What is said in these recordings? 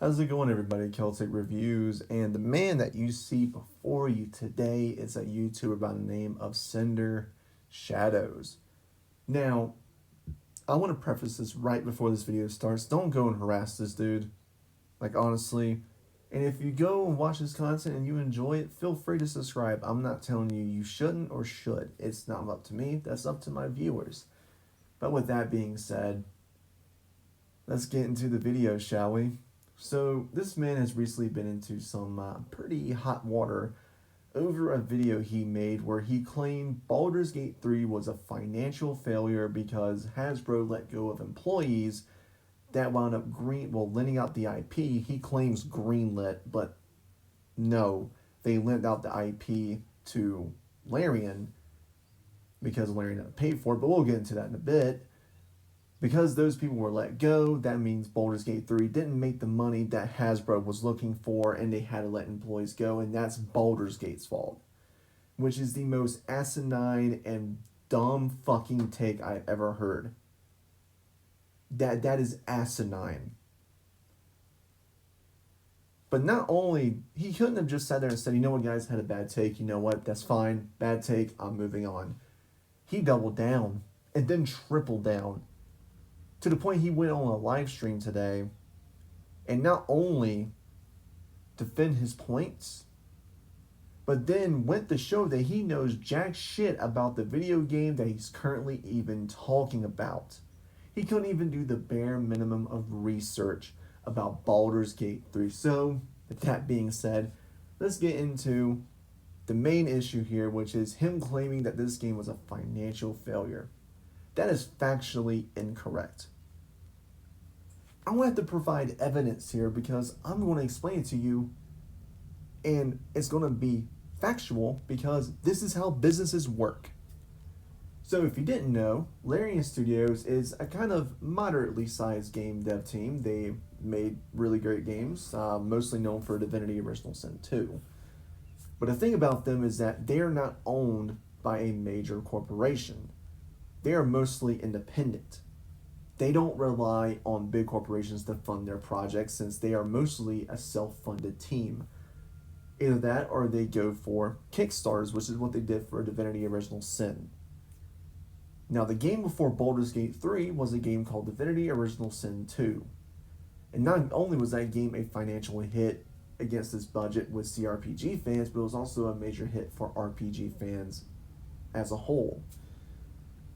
How's it going, everybody? Celtic Reviews, and the man that you see before you today is a YouTuber by the name of Cinder Shadows. Now, I want to preface this right before this video starts. Don't go and harass this dude. Like, honestly. And if you go and watch his content and you enjoy it, feel free to subscribe. I'm not telling you you shouldn't or should. It's not up to me. That's up to my viewers. But with that being said, let's get into the video, shall we? So this man has recently been into some pretty hot water over a video he made where he claimed Baldur's Gate 3 was a financial failure because Hasbro let go of employees that wound up lending out the IP. He claims greenlit, but no, they lent out the IP to Larian because Larian paid for it, but we'll get into that in a bit. Because those people were let go, that means Baldur's Gate 3 didn't make the money that Hasbro was looking for, and they had to let employees go, and that's Baldur's Gate's fault. Which is the most asinine and dumb fucking take I've ever heard. That is asinine. But not only, he couldn't have just sat there and said, you know what, guys, had a bad take, you know what, that's fine, bad take, I'm moving on. He doubled down, and then tripled down. To the point he went on a live stream today and not only defend his points, but then went to show that he knows jack shit about the video game that he's currently even talking about. He couldn't even do the bare minimum of research about Baldur's Gate 3. So, with that being said, let's get into the main issue here, which is him claiming that this game was a financial failure. That is factually incorrect. I'm going to have to provide evidence here because I'm going to explain it to you, and it's going to be factual because this is how businesses work. So if you didn't know, Larian Studios is a kind of moderately sized game dev team. They made really great games, mostly known for Divinity Original Sin 2. But the thing about them is that they are not owned by a major corporation. They are mostly independent. They don't rely on big corporations to fund their projects since they are mostly a self-funded team. Either that or they go for Kickstarters, which is what they did for Divinity Original Sin. Now, the game before Baldur's Gate 3 was a game called Divinity Original Sin 2. And not only was that game a financial hit against its budget with CRPG fans, but it was also a major hit for RPG fans as a whole.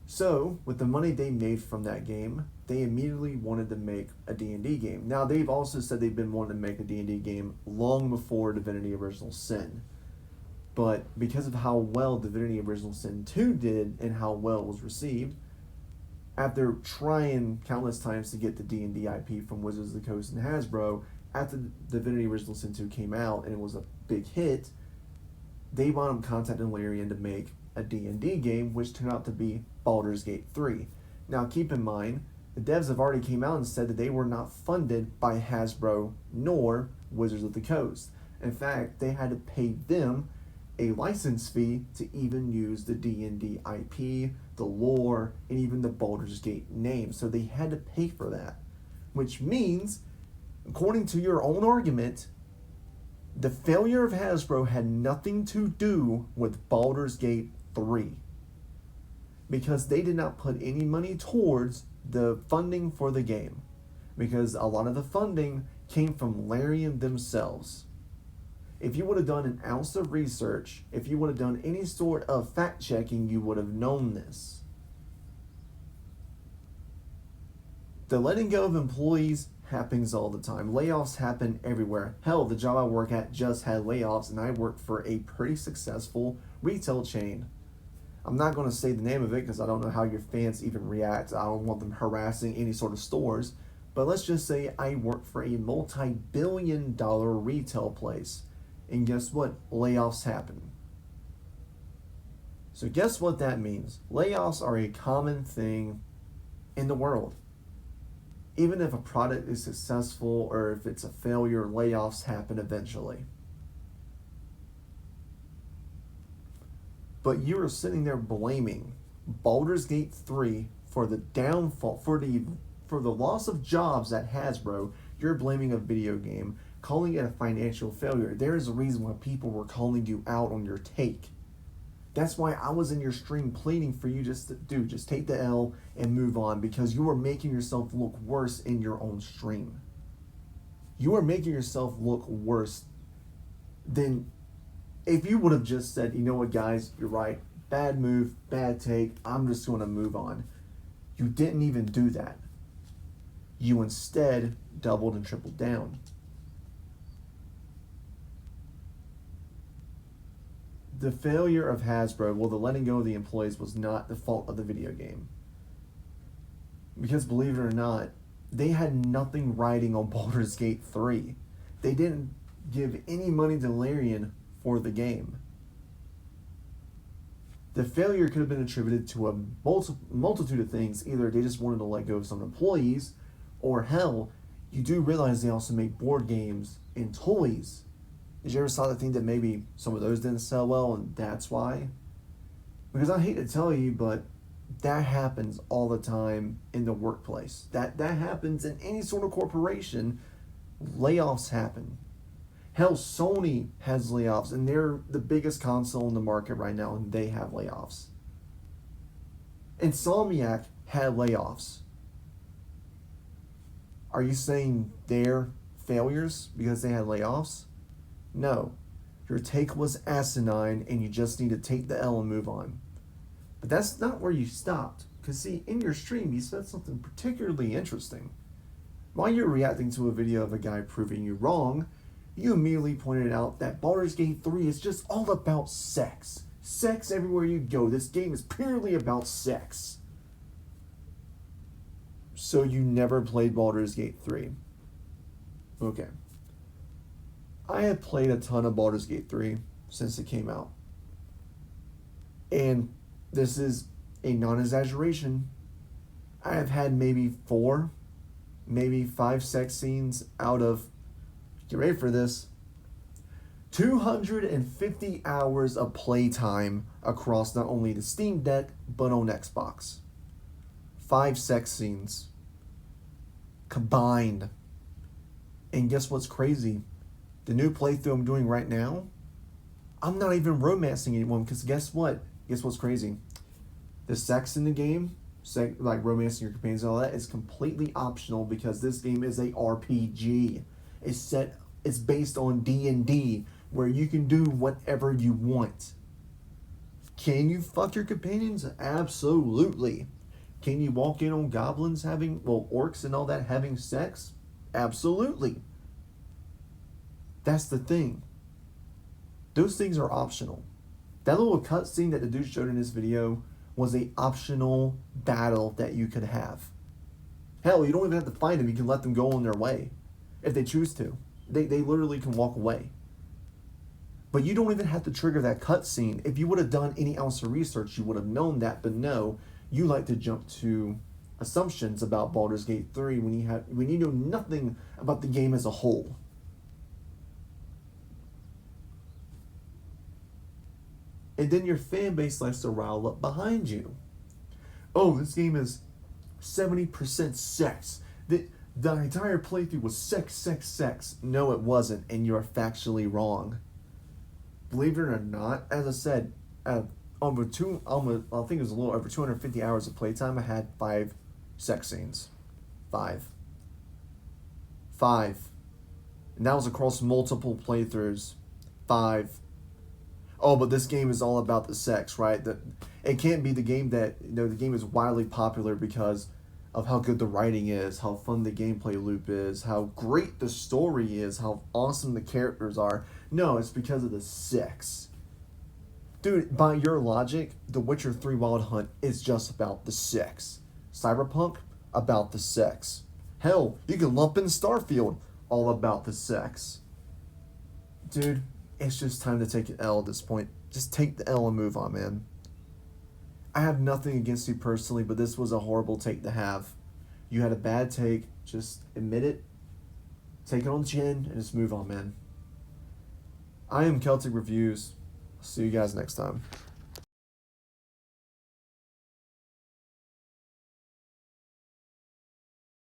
So, with the money they made from that game, they immediately wanted to make a D&D game. Now, they've also said they've been wanting to make a D&D game long before Divinity Original Sin. But because of how well Divinity Original Sin 2 did and how well it was received, after trying countless times to get the D&D IP from Wizards of the Coast and Hasbro, after Divinity Original Sin 2 came out and it was a big hit, they wound up contacting Larian to make a D&D game, which turned out to be Baldur's Gate 3. Now, keep in mind, the devs have already came out and said that they were not funded by Hasbro nor Wizards of the Coast. In fact, they had to pay them a license fee to even use the D&D IP, the lore, and even the Baldur's Gate name. So they had to pay for that. Which means, according to your own argument, the failure of Hasbro had nothing to do with Baldur's Gate 3. Because they did not put any money towards the funding for the game. Because a lot of the funding came from Larian themselves. If you would have done an ounce of research, if you would have done any sort of fact checking, you would have known this. The letting go of employees happens all the time. Layoffs happen everywhere. Hell, the job I work at just had layoffs, and I work for a pretty successful retail chain. I'm not going to say the name of it because I don't know how your fans even react. I don't want them harassing any sort of stores. But let's just say I work for a multi-billion-dollar retail place. And guess what? Layoffs happen. So guess what that means? Layoffs are a common thing in the world. Even if a product is successful or if it's a failure, layoffs happen eventually. But you are sitting there blaming Baldur's Gate 3 for the downfall, for the loss of jobs at Hasbro. you're blaming a video game, calling it a financial failure. There is a reason why people were calling you out on your take. That's why I was in your stream pleading for you just take the L and move on, because you were making yourself look worse in your own stream. You are making yourself look worse than if you would have just said, you know what, guys, you're right. Bad move, bad take. I'm just going to move on. You didn't even do that. You instead doubled and tripled down. The failure of Hasbro, well, the letting go of the employees was not the fault of the video game. Because believe it or not, they had nothing riding on Baldur's Gate 3. They didn't give any money to Larian for the game. The failure could have been attributed to a multitude of things. Either they just wanted to let go of some employees, or hell, you do realize they also make board games and toys. Did you ever saw the thing that maybe some of those didn't sell well and that's why? Because I hate to tell you, but that happens all the time in the workplace. That happens in any sort of corporation. Layoffs happen. Hell, Sony has layoffs, and they're the biggest console in the market right now, and they have layoffs. Insomniac had layoffs. Are you saying they're failures because they had layoffs? No. Your take was asinine, and you just need to take the L and move on. But that's not where you stopped. Because see, in your stream, you said something particularly interesting. While you're reacting to a video of a guy proving you wrong, you immediately pointed out that Baldur's Gate 3 is just all about sex. Sex everywhere you go. This game is purely about sex. So you never played Baldur's Gate 3. Okay. I have played a ton of Baldur's Gate 3 since it came out. And this is a non-exaggeration. I have had maybe 4, maybe 5 sex scenes out of, get ready for this, 250 hours of playtime across not only the Steam Deck, but on Xbox. 5 sex scenes combined. And guess what's crazy? The new playthrough I'm doing right now, I'm not even romancing anyone, because guess what? Guess what's crazy? The sex in the game, like romancing your companions and all that, is completely optional, because this game is a RPG. It's based on D&D, where you can do whatever you want. Can you fuck your companions? Absolutely. Can you walk in on goblins orcs and all that having sex? Absolutely. That's the thing. Those things are optional. That little cutscene that the dude showed in this video was a optional battle that you could have. Hell, you don't even have to fight them. You can let them go on their way if they choose to. They literally can walk away. But you don't even have to trigger that cutscene. If you would have done any ounce of research, you would have known that. But no, you like to jump to assumptions about Baldur's Gate 3 when you know nothing about the game as a whole. And then your fan base likes to rile up behind you. Oh, this game is 70% sex. The entire playthrough was sex. No, it wasn't, and you're factually wrong. Believe it or not, as I said, I think it was a little over 250 hours of playtime, I had 5 sex scenes. 5. And that was across multiple playthroughs. 5. Oh, but this game is all about the sex, right? It can't be the game that, the game is wildly popular because of how good the writing is, how fun the gameplay loop is, how great the story is, how awesome the characters are. No, it's because of the sex. Dude, by your logic, The Witcher 3 Wild Hunt is just about the sex. Cyberpunk, about the sex. Hell, you can lump in Starfield, all about the sex. Dude, it's just time to take an L at this point. Just take the L and move on, man. I have nothing against you personally, but this was a horrible take to have. You had a bad take. Just admit it. Take it on the chin and just move on, man. I am Celtic Reviews. See you guys next time.